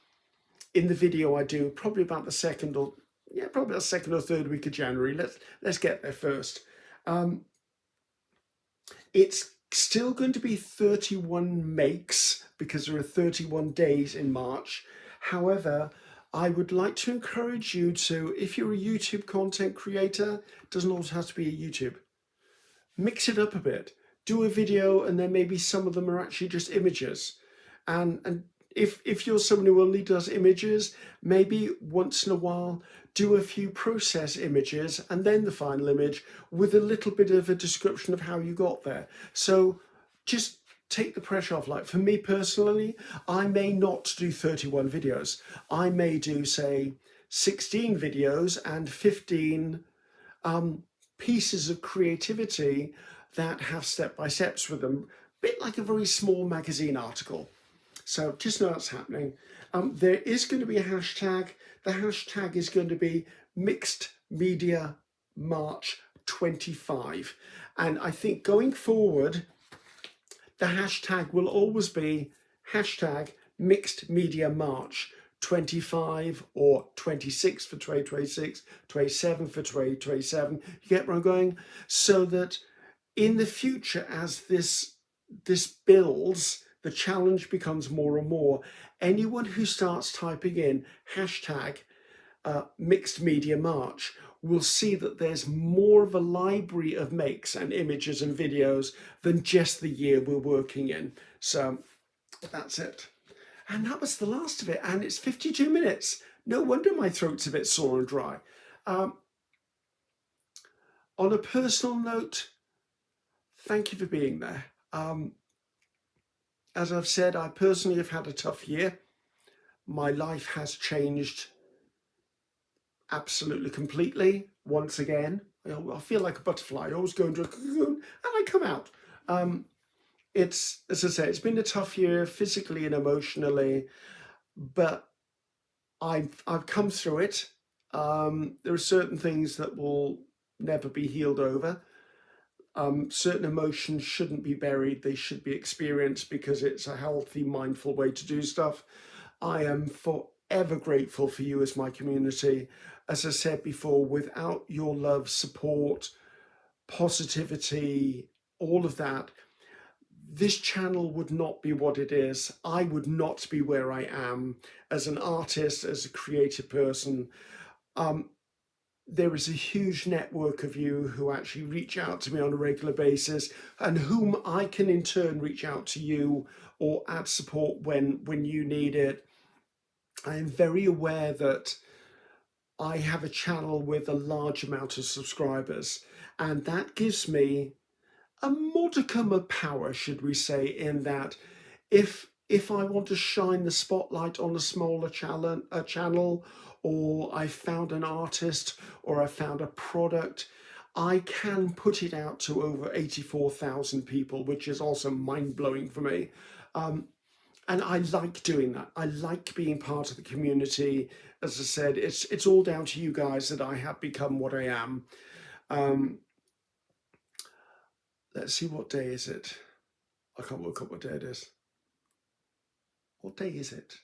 in the video I do probably about the second or third week of January. Let's get there first. It's still going to be 31 makes because there are 31 days in March. However, I would like to encourage you to, if you're a YouTube content creator, it doesn't always have to be a YouTube. Mix it up a bit. Do a video and then maybe some of them are actually just images. And if you're someone who only does images, maybe once in a while do a few process images and then the final image with a little bit of a description of how you got there. So just take the pressure off. Like for me personally, I may not do 31 videos. I may do, say, 16 videos and 15 pieces of creativity that have step-by-steps with them, a bit like a very small magazine article. So just know that's happening. There is going to be a hashtag. The hashtag is going to be Mixed Media March 25. And I think going forward, the hashtag will always be hashtag Mixed Media March 25 or 26 for 2026, 27 for 2027. You get where I'm going? So that in the future, as this builds, the challenge becomes more and more. Anyone who starts typing in hashtag Mixed Media March will see that there's more of a library of makes and images and videos than just the year we're working in. So that's it. And that was the last of it. And it's 52 minutes. No wonder my throat's a bit sore and dry. On a personal note, thank you for being there. As I've said, I personally have had a tough year. My life has changed absolutely completely once again. I feel like a butterfly. I always go into a cocoon and I come out. It's, as I say, it's been a tough year physically and emotionally, but I've come through it. There are certain things that will never be healed over. Certain emotions shouldn't be buried. They should be experienced because it's a healthy, mindful way to do stuff. I am forever grateful for you as my community. As I said before, without your love, support, positivity, all of that, this channel would not be what it is. I would not be where I am as an artist, as a creative person. There is a huge network of you who actually reach out to me on a regular basis and whom I can in turn reach out to you or add support when you need it. I am very aware that I have a channel with a large amount of subscribers, and that gives me a modicum of power, should we say, in that if I want to shine the spotlight on a smaller channel, or I found an artist, or I found a product, I can put it out to over 84,000 people, which is also mind-blowing for me. And I like doing that. I like being part of the community. As I said, it's all down to you guys that I have become what I am. Let's see, what day is it? I can't work out what day it is. What day is it?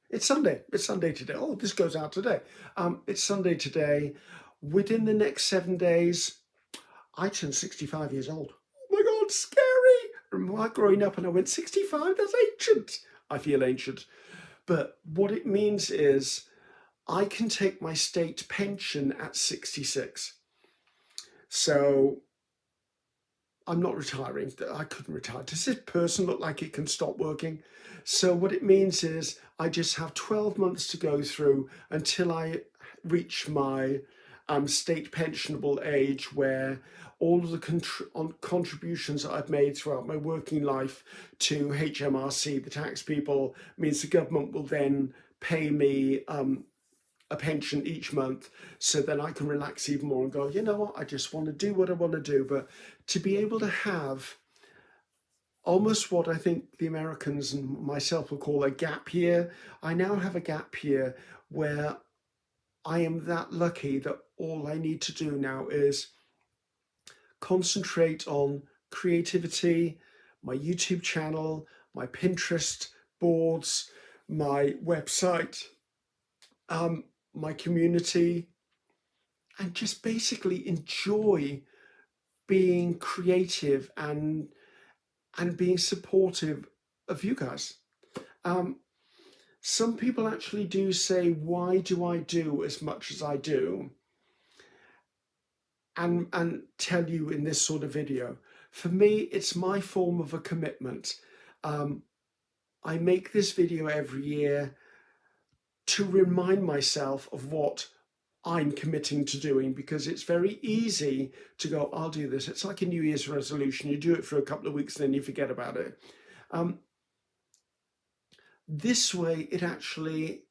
It's Sunday. It's Sunday today. Oh, this goes out today. It's Sunday today. Within the next 7 days, I turn 65 years old. Oh my God, scary. I remember growing up and I went, 65? That's ancient. I feel ancient. But what it means is I can take my state pension at 66. So I'm not retiring. I couldn't retire. Does this person look like it can stop working? So what it means is I just have 12 months to go through until I reach my state pensionable age, where all of the contributions that I've made throughout my working life to HMRC, the tax people, means the government will then pay me a pension each month, so then I can relax even more and go, you know what, I just want to do what I want to do. But to be able to have almost what I think the Americans and myself will call a gap year, I now have a gap year where I am that lucky that all I need to do now is concentrate on creativity, my YouTube channel, my Pinterest boards, my website, my community, and just basically enjoy being creative and being supportive of you guys. Some people actually do say, why do I do as much as I do? And tell you in this sort of video. For me, it's my form of a commitment. I make this video every year to remind myself of what I'm committing to doing, because it's very easy to go, I'll do this. It's like a New Year's resolution. You do it for a couple of weeks, then you forget about it. This way, it actually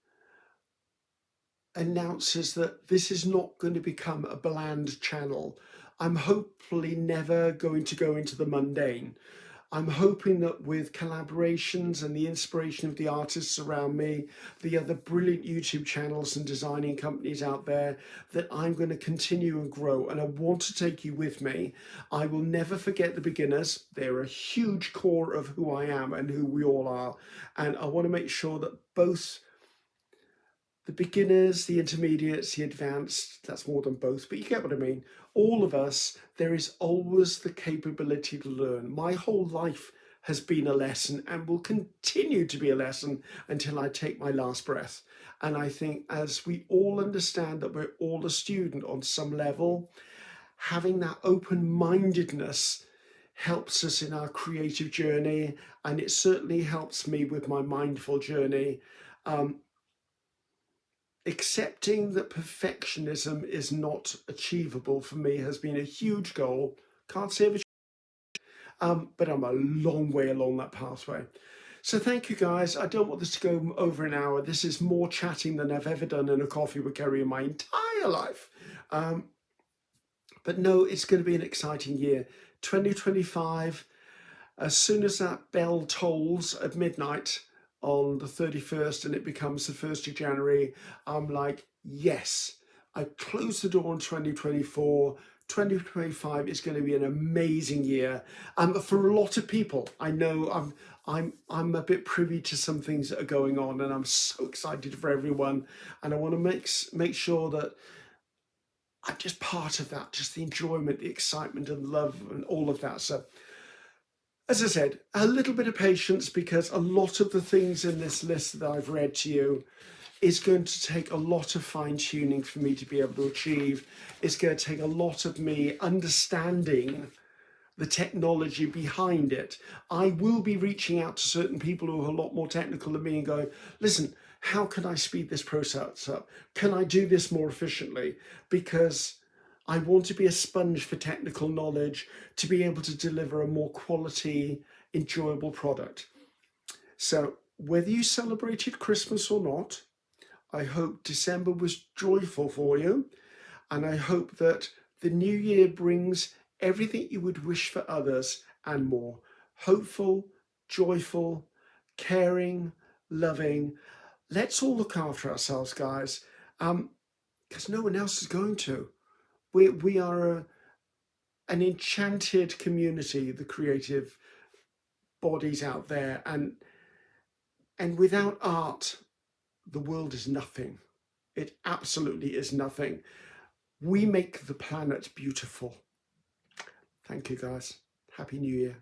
announces that this is not going to become a bland channel. I'm hopefully never going to go into the mundane. I'm hoping that with collaborations and the inspiration of the artists around me, the other brilliant YouTube channels and designing companies out there, that I'm going to continue and grow. And I want to take you with me. I will never forget the beginners. They're a huge core of who I am and who we all are. And I want to make sure that both the beginners, the intermediates, the advanced, that's more than both, but you get what I mean. All of us, there is always the capability to learn. My whole life has been a lesson and will continue to be a lesson until I take my last breath. And I think as we all understand that we're all a student on some level, having that open-mindedness helps us in our creative journey, and it certainly helps me with my mindful journey. Accepting that perfectionism is not achievable for me has been a huge goal. Can't say but I'm a long way along that pathway. So thank you guys. I don't want this to go over an hour. This is more chatting than I've ever done in a coffee with Ceri in my entire life. But no, it's going to be an exciting year. 2025, as soon as that bell tolls at midnight on the 31st and it becomes the 1st of January, I'm like, yes, I closed the door on 2024. 2025 is going to be an amazing year. For a lot of people, I know I'm a bit privy to some things that are going on, and I'm so excited for everyone. And I want to make sure that I'm just part of that, just the enjoyment, the excitement and love and all of that. So as I said, a little bit of patience, because a lot of the things in this list that I've read to you is going to take a lot of fine-tuning for me to be able to achieve. It's going to take a lot of me understanding the technology behind it. I will be reaching out to certain people who are a lot more technical than me and going, listen, how can I speed this process up? Can I do this more efficiently? Because I want to be a sponge for technical knowledge to be able to deliver a more quality, enjoyable product. So whether you celebrated Christmas or not, I hope December was joyful for you. And I hope that the new year brings everything you would wish for others and more. Hopeful, joyful, caring, loving. Let's all look after ourselves, guys, because no one else is going to. We are an enchanted community, the creative bodies out there, and without art, the world is nothing. It absolutely is nothing. We make the planet beautiful. Thank you, guys. Happy New Year.